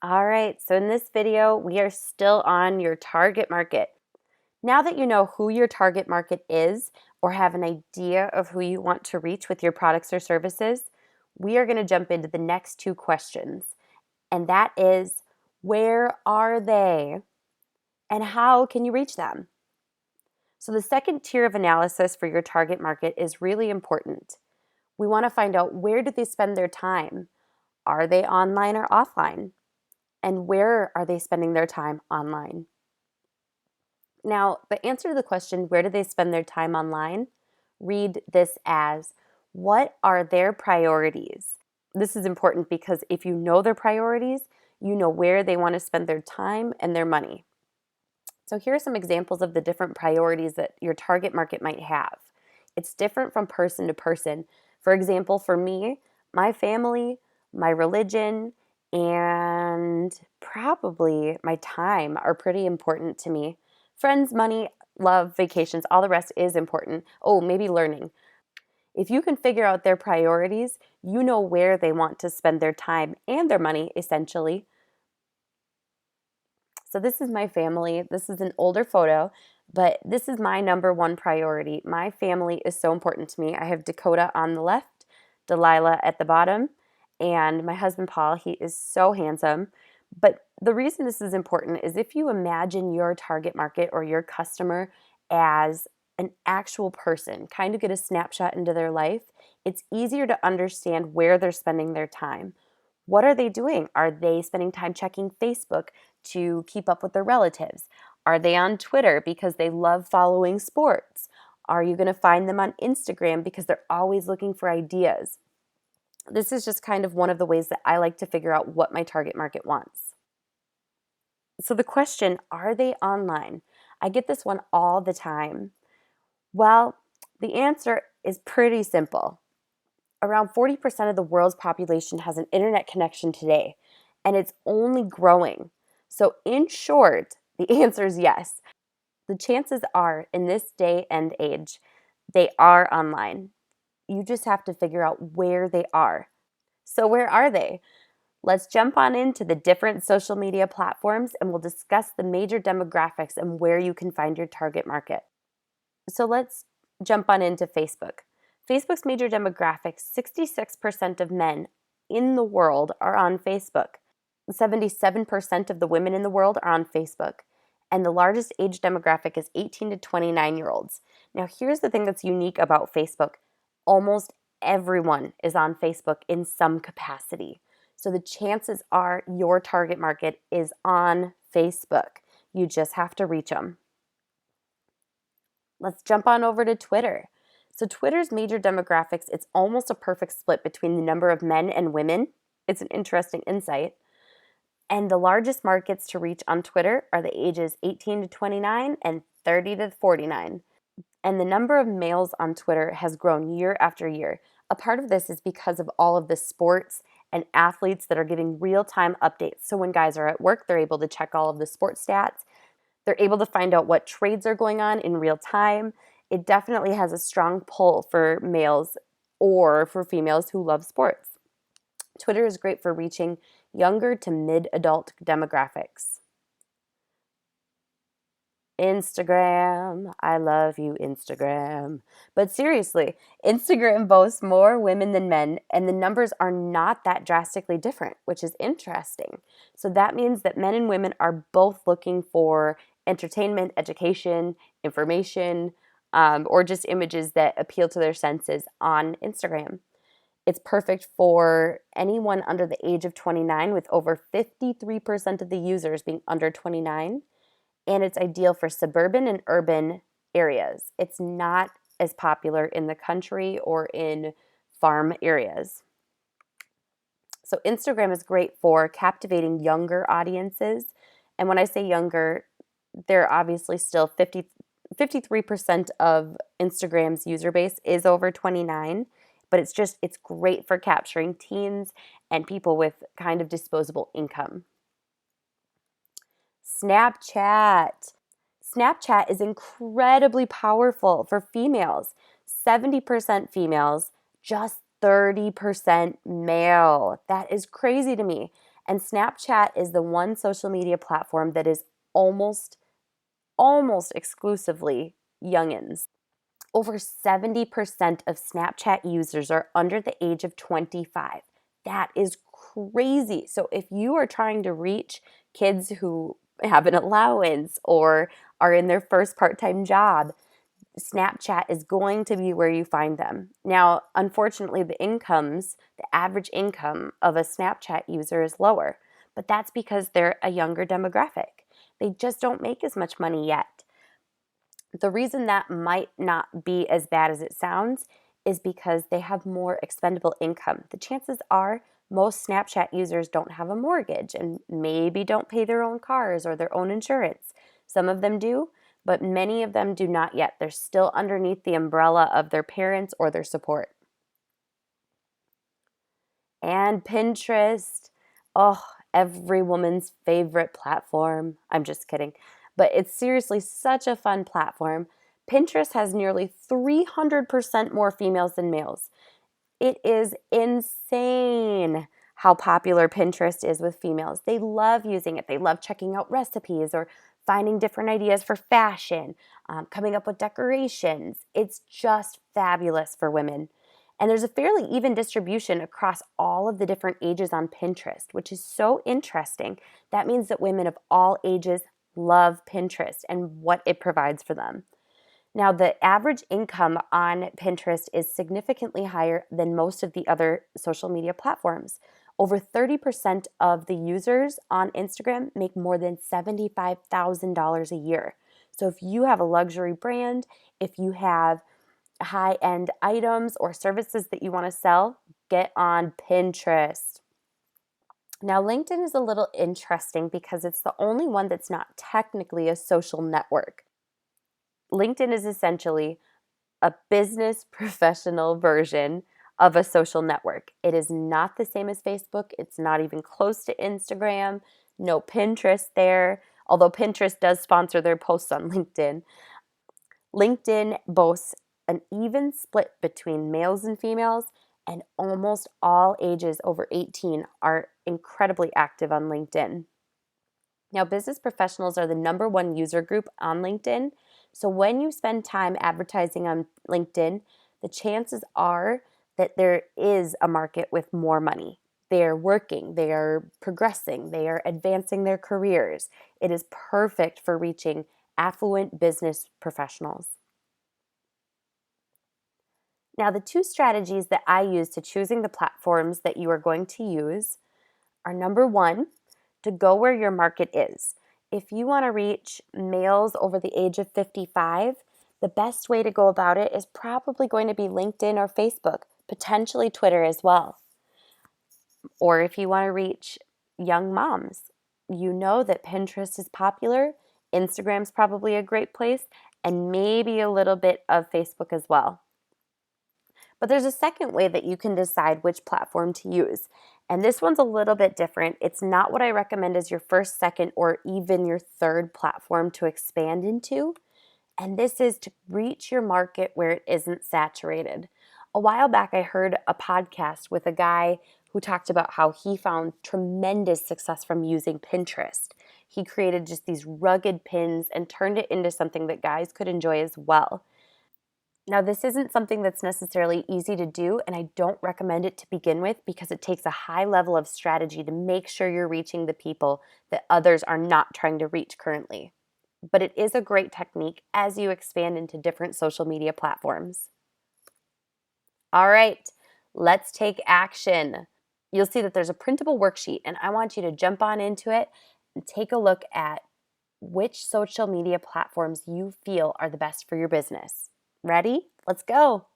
All right, so in this video, we are still on your target market. Now that you know who your target market is or have an idea of who you want to reach with your products or services, we are going to jump into the next two questions. And that is, where are they? And how can you reach them? So the second tier of analysis for your target market is really important. We want to find out, where do they spend their time? Are they online or offline? And where are they spending their time online? Now, the answer to the question, where do they spend their time online? Read this as, what are their priorities? This is important because if you know their priorities, you know where they want to spend their time and their money. So here are some examples of the different priorities that your target market might have. It's different from person to person. For example, for me, my family, my religion, and probably my time are pretty important to me. Friends, money, love, vacations, all the rest is important. Oh, maybe learning. If you can figure out their priorities, you know where they want to spend their time and their money, essentially. So this is my family. This is an older photo, but this is my number one priority. My family is so important to me. I have Dakota on the left, Delilah at the bottom, and my husband Paul. He is so handsome. But the reason this is important is if you imagine your target market or your customer as an actual person, kind of get a snapshot into their life, it's easier to understand where they're spending their time. What are they doing? Are they spending time checking Facebook to keep up with their relatives? Are they on Twitter because they love following sports? Are you going to find them on Instagram because they're always looking for ideas? This is just kind of one of the ways that I like to figure out what my target market wants. So the question, are they online? I get this one all the time. Well, the answer is pretty simple. Around 40% of the world's population has an internet connection today, and it's only growing. So in short, the answer is yes. The chances are, in this day and age, they are online. You just have to figure out where they are. So where are they? Let's jump on into the different social media platforms and we'll discuss the major demographics and where you can find your target market. So let's jump on into Facebook. Facebook's major demographics, 66% of men in the world are on Facebook. 77% of the women in the world are on Facebook. And the largest age demographic is 18 to 29-year-olds. Now, here's the thing that's unique about Facebook. Almost everyone is on Facebook in some capacity. So the chances are your target market is on Facebook. You just have to reach them. Let's jump on over to Twitter. So Twitter's major demographics, it's almost a perfect split between the number of men and women. It's an interesting insight. And the largest markets to reach on Twitter are the ages 18 to 29 and 30 to 49. And the number of males on Twitter has grown year after year. A part of this is because of all of the sports and athletes that are giving real-time updates. So when guys are at work, they're able to check all of the sports stats. They're able to find out what trades are going on in real time. It definitely has a strong pull for males or for females who love sports. Twitter is great for reaching younger to mid-adult demographics. Instagram. I love you, Instagram. But seriously, Instagram boasts more women than men, and the numbers are not that drastically different, which is interesting. So that means that men and women are both looking for entertainment, education, information, or just images that appeal to their senses on Instagram. It's perfect for anyone under the age of 29, with over 53% of the users being under 29. And it's ideal for suburban and urban areas. It's not as popular in the country or in farm areas. So Instagram is great for captivating younger audiences. And when I say younger, they're obviously still 53% of Instagram's user base is over 29, but it's great for capturing teens and people with kind of disposable income. Snapchat. Snapchat is incredibly powerful for females. 70% females, just 30% male. That is crazy to me. And Snapchat is the one social media platform that is almost exclusively youngins. Over 70% of Snapchat users are under the age of 25. That is crazy. So if you are trying to reach kids who have an allowance or are in their first part-time job, Snapchat is going to be where you find them. Now, unfortunately, the average income of a Snapchat user is lower, but that's because they're a younger demographic. They just don't make as much money yet. The reason that might not be as bad as it sounds is because they have more expendable income. The chances are most Snapchat users don't have a mortgage and maybe don't pay their own cars or their own insurance. Some of them do, but many of them do not yet. They're still underneath the umbrella of their parents or their support. And Pinterest. Oh, every woman's favorite platform. I'm just kidding. But it's seriously such a fun platform. Pinterest has nearly 300% more females than males. It is insane how popular Pinterest is with females. They love using it. They love checking out recipes or finding different ideas for fashion, coming up with decorations. It's just fabulous for women. And there's a fairly even distribution across all of the different ages on Pinterest, which is so interesting. That means that women of all ages love Pinterest and what it provides for them. Now, the average income on Pinterest is significantly higher than most of the other social media platforms. Over 30% of the users on Instagram make more than $75,000 a year. So if you have a luxury brand, if you have high-end items or services that you want to sell, get on Pinterest. Now, LinkedIn is a little interesting because it's the only one that's not technically a social network. LinkedIn is essentially a business professional version of a social network. It is not the same as Facebook. It's not even close to Instagram. No Pinterest there, although Pinterest does sponsor their posts on LinkedIn. LinkedIn boasts an even split between males and females, and almost all ages over 18 are incredibly active on LinkedIn. Now, business professionals are the number one user group on LinkedIn. So when you spend time advertising on LinkedIn, the chances are that there is a market with more money. They are working, they are progressing, they are advancing their careers. It is perfect for reaching affluent business professionals. Now, the two strategies that I use to choosing the platforms that you are going to use are number one, to go where your market is. If you want to reach males over the age of 55, the best way to go about it is probably going to be LinkedIn or Facebook, potentially Twitter as well. Or if you want to reach young moms, you know that Pinterest is popular, Instagram's probably a great place, and maybe a little bit of Facebook as well. But there's a second way that you can decide which platform to use. And this one's a little bit different. It's not what I recommend as your first, second, or even your third platform to expand into. And this is to reach your market where it isn't saturated. A while back, I heard a podcast with a guy who talked about how he found tremendous success from using Pinterest. He created just these rugged pins and turned it into something that guys could enjoy as well. Now, this isn't something that's necessarily easy to do, and I don't recommend it to begin with because it takes a high level of strategy to make sure you're reaching the people that others are not trying to reach currently. But it is a great technique as you expand into different social media platforms. All right, let's take action. You'll see that there's a printable worksheet, and I want you to jump on into it and take a look at which social media platforms you feel are the best for your business. Ready? Let's go.